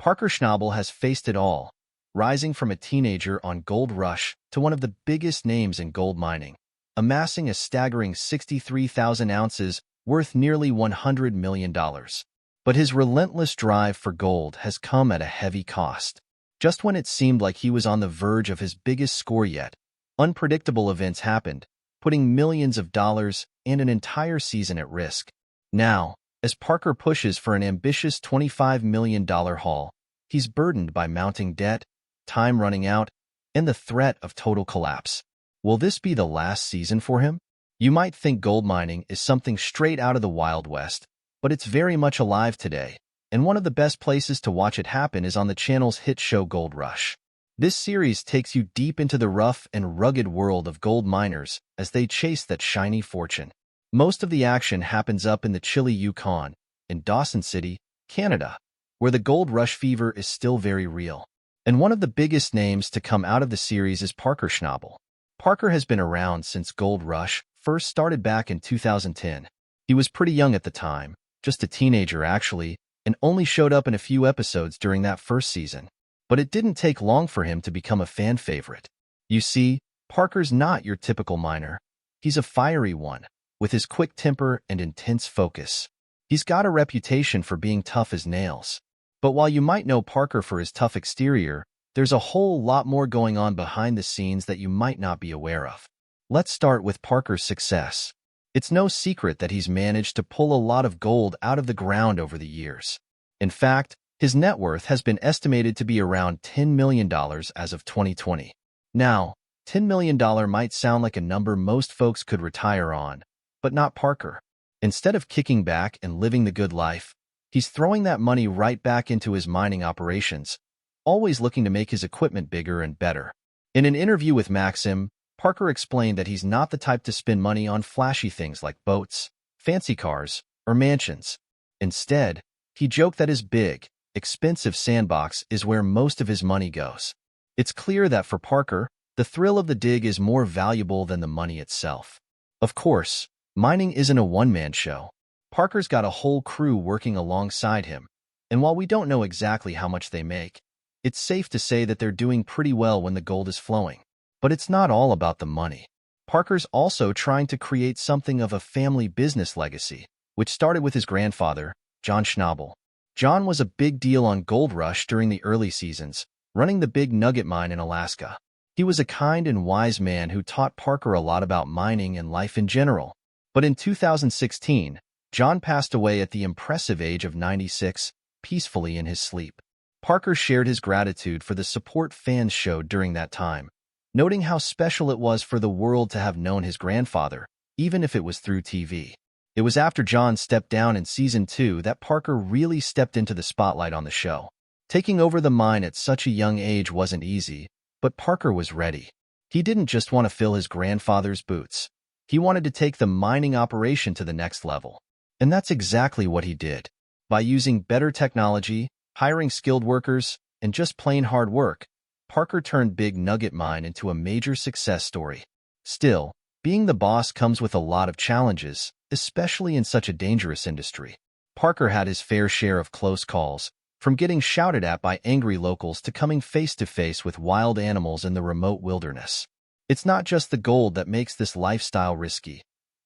Parker Schnabel has faced it all, rising from a teenager on Gold Rush to one of the biggest names in gold mining, amassing a staggering 63,000 ounces worth nearly $100 million. But his relentless drive for gold has come at a heavy cost. Just when it seemed like he was on the verge of his biggest score yet, unpredictable events happened, putting millions of dollars and an entire season at risk. Now, as Parker pushes for an ambitious $25 million haul, he's burdened by mounting debt, time running out, and the threat of total collapse. Will this be the last season for him? You might think gold mining is something straight out of the Wild West, but it's very much alive today, and one of the best places to watch it happen is on the channel's hit show Gold Rush. This series takes you deep into the rough and rugged world of gold miners as they chase that shiny fortune. Most of the action happens up in the chilly Yukon, in Dawson City, Canada, where the gold rush fever is still very real. And one of the biggest names to come out of the series is Parker Schnabel. Parker has been around since Gold Rush first started back in 2010. He was pretty young at the time, just a teenager actually, and only showed up in a few episodes during that first season. But it didn't take long for him to become a fan favorite. You see, Parker's not your typical miner. He's a fiery one, with his quick temper and intense focus. He's got a reputation for being tough as nails. But while you might know Parker for his tough exterior, there's a whole lot more going on behind the scenes that you might not be aware of. Let's start with Parker's success. It's no secret that he's managed to pull a lot of gold out of the ground over the years. In fact, his net worth has been estimated to be around $10 million as of 2020. Now, $10 million might sound like a number most folks could retire on, but not Parker. Instead of kicking back and living the good life, he's throwing that money right back into his mining operations, always looking to make his equipment bigger and better. In an interview with Maxim, Parker explained that he's not the type to spend money on flashy things like boats, fancy cars, or mansions. Instead, he joked that his big, expensive sandbox is where most of his money goes. It's clear that for Parker, the thrill of the dig is more valuable than the money itself. Of course, mining isn't a one-man show. Parker's got a whole crew working alongside him, and while we don't know exactly how much they make, it's safe to say that they're doing pretty well when the gold is flowing. But it's not all about the money. Parker's also trying to create something of a family business legacy, which started with his grandfather, John Schnabel. John was a big deal on Gold Rush during the early seasons, running the big nugget mine in Alaska. He was a kind and wise man who taught Parker a lot about mining and life in general. But in 2016, John passed away at the impressive age of 96, peacefully in his sleep. Parker shared his gratitude for the support fans showed during that time, noting how special it was for the world to have known his grandfather, even if it was through TV. It was after John stepped down in Season 2 that Parker really stepped into the spotlight on the show. Taking over the mine at such a young age wasn't easy, but Parker was ready. He didn't just want to fill his grandfather's boots. He wanted to take the mining operation to the next level. And that's exactly what he did. By using better technology, hiring skilled workers, and just plain hard work, Parker turned Big Nugget Mine into a major success story. Still, being the boss comes with a lot of challenges, especially in such a dangerous industry. Parker had his fair share of close calls, from getting shouted at by angry locals to coming face-to-face with wild animals in the remote wilderness. It's not just the gold that makes this lifestyle risky.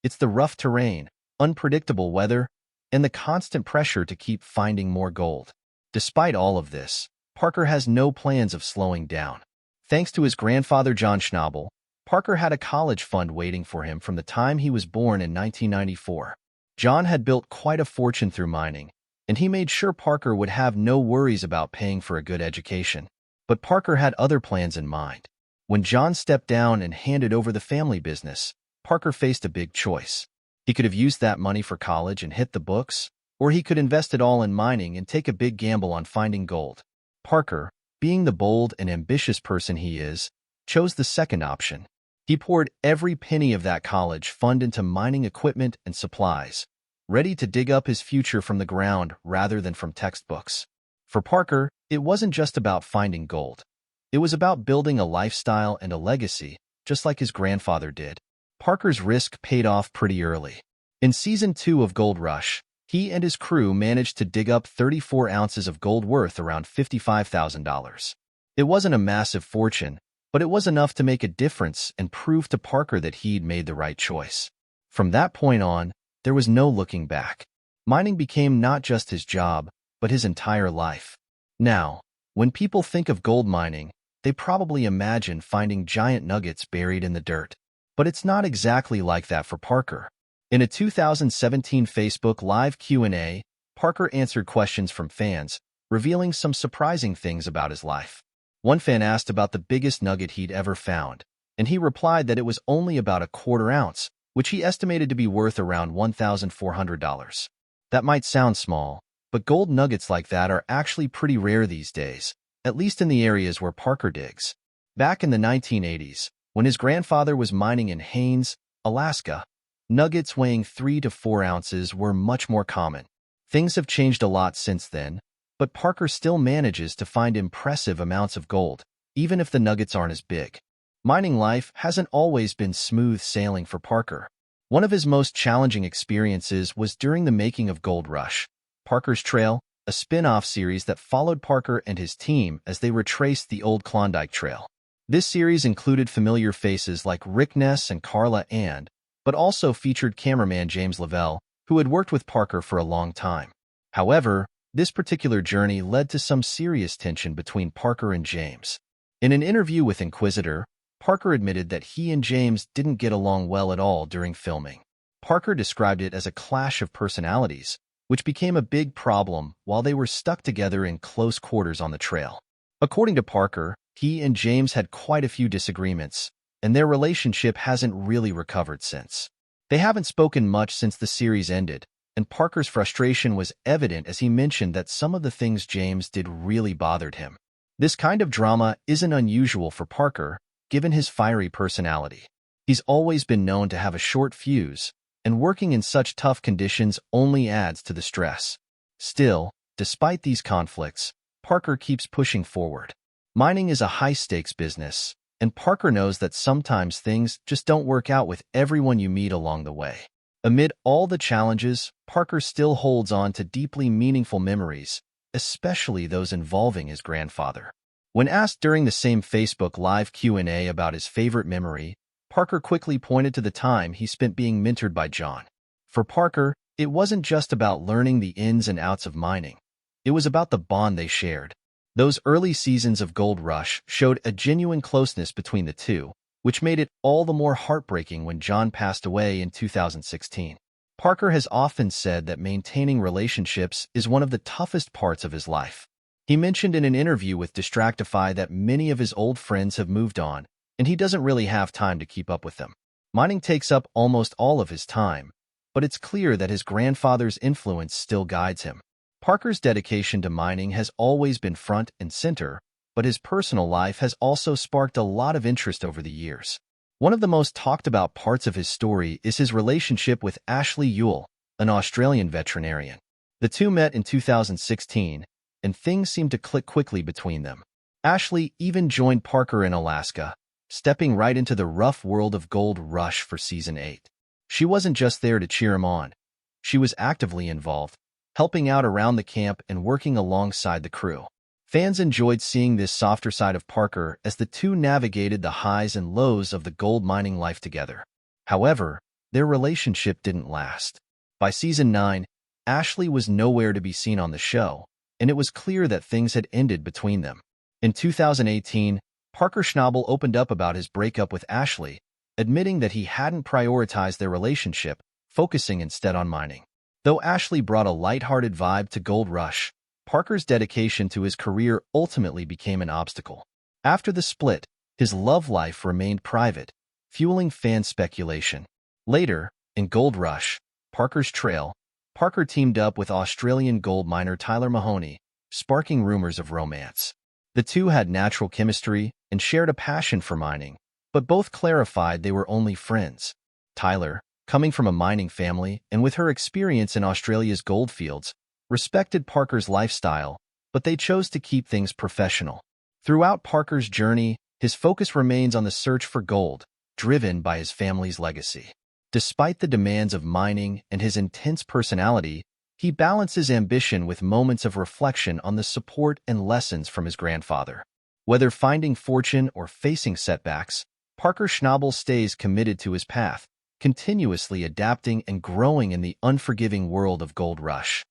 It's the rough terrain, unpredictable weather, and the constant pressure to keep finding more gold. Despite all of this, Parker has no plans of slowing down. Thanks to his grandfather John Schnabel, Parker had a college fund waiting for him from the time he was born in 1994. John had built quite a fortune through mining, and he made sure Parker would have no worries about paying for a good education. But Parker had other plans in mind. When John stepped down and handed over the family business, Parker faced a big choice. He could have used that money for college and hit the books, or he could invest it all in mining and take a big gamble on finding gold. Parker, being the bold and ambitious person he is, chose the second option. He poured every penny of that college fund into mining equipment and supplies, ready to dig up his future from the ground rather than from textbooks. For Parker, it wasn't just about finding gold. It was about building a lifestyle and a legacy, just like his grandfather did. Parker's risk paid off pretty early. In Season 2 of Gold Rush, He and his crew managed to dig up 34 ounces of gold worth around $55,000. It wasn't a massive fortune, but it was enough to make a difference and prove to Parker that he'd made the right choice. From that point on, there was no looking back. Mining became not just his job, but his entire life. Now, when people think of gold mining, they probably imagine finding giant nuggets buried in the dirt. But it's not exactly like that for Parker. In a 2017 Facebook Live Q&A, Parker answered questions from fans, revealing some surprising things about his life. One fan asked about the biggest nugget he'd ever found, and he replied that it was only about a quarter ounce, which he estimated to be worth around $1,400. That might sound small, but gold nuggets like that are actually pretty rare these days, at least in the areas where Parker digs. Back in the 1980s, when his grandfather was mining in Haines, Alaska, nuggets weighing 3 to 4 ounces were much more common. Things have changed a lot since then, but Parker still manages to find impressive amounts of gold, even if the nuggets aren't as big. Mining life hasn't always been smooth sailing for Parker. One of his most challenging experiences was during the making of Gold Rush, Parker's Trail, a spin-off series that followed Parker and his team as they retraced the old Klondike Trail. This series included familiar faces like Rick Ness and Carla And, but also featured cameraman James Lavelle, who had worked with Parker for a long time. However, this particular journey led to some serious tension between Parker and James. In an interview with Inquisitor, Parker admitted that he and James didn't get along well at all during filming. Parker described it as a clash of personalities, which became a big problem while they were stuck together in close quarters on the trail. According to Parker, he and James had quite a few disagreements, and their relationship hasn't really recovered since. They haven't spoken much since the series ended, and Parker's frustration was evident as he mentioned that some of the things James did really bothered him. This kind of drama isn't unusual for Parker, given his fiery personality. He's always been known to have a short fuse, and working in such tough conditions only adds to the stress. Still, despite these conflicts, Parker keeps pushing forward. Mining is a high-stakes business, and Parker knows that sometimes things just don't work out with everyone you meet along the way. Amid all the challenges, Parker still holds on to deeply meaningful memories, especially those involving his grandfather. When asked during the same Facebook Live Q&A about his favorite memory, Parker quickly pointed to the time he spent being mentored by John. For Parker, it wasn't just about learning the ins and outs of mining. It was about the bond they shared. Those early seasons of Gold Rush showed a genuine closeness between the two, which made it all the more heartbreaking when John passed away in 2016. Parker has often said that maintaining relationships is one of the toughest parts of his life. He mentioned in an interview with Distractify that many of his old friends have moved on, and he doesn't really have time to keep up with them. Mining takes up almost all of his time, but it's clear that his grandfather's influence still guides him. Parker's dedication to mining has always been front and center, but his personal life has also sparked a lot of interest over the years. One of the most talked about parts of his story is his relationship with Ashley Ewell, an Australian veterinarian. The two met in 2016, and things seemed to click quickly between them. Ashley even joined Parker in Alaska, stepping right into the rough world of Gold Rush for Season 8. She wasn't just there to cheer him on. She was actively involved, helping out around the camp and working alongside the crew. Fans enjoyed seeing this softer side of Parker as the two navigated the highs and lows of the gold mining life together. However, their relationship didn't last. By Season 9, Ashley was nowhere to be seen on the show, and it was clear that things had ended between them. In 2018, Parker Schnabel opened up about his breakup with Ashley, admitting that he hadn't prioritized their relationship, focusing instead on mining. Though Ashley brought a lighthearted vibe to Gold Rush, Parker's dedication to his career ultimately became an obstacle. After the split, his love life remained private, fueling fan speculation. Later, in Gold Rush, Parker's Trail, Parker teamed up with Australian gold miner Tyler Mahoney, sparking rumors of romance. The two had natural chemistry and shared a passion for mining, but both clarified they were only friends. Tyler, coming from a mining family and with her experience in Australia's goldfields, respected Parker's lifestyle, but they chose to keep things professional. Throughout Parker's journey, his focus remains on the search for gold, driven by his family's legacy. Despite the demands of mining and his intense personality, He balances ambition with moments of reflection on the support and lessons from his grandfather. Whether finding fortune or facing setbacks, Parker Schnabel stays committed to his path, continuously adapting and growing in the unforgiving world of Gold Rush.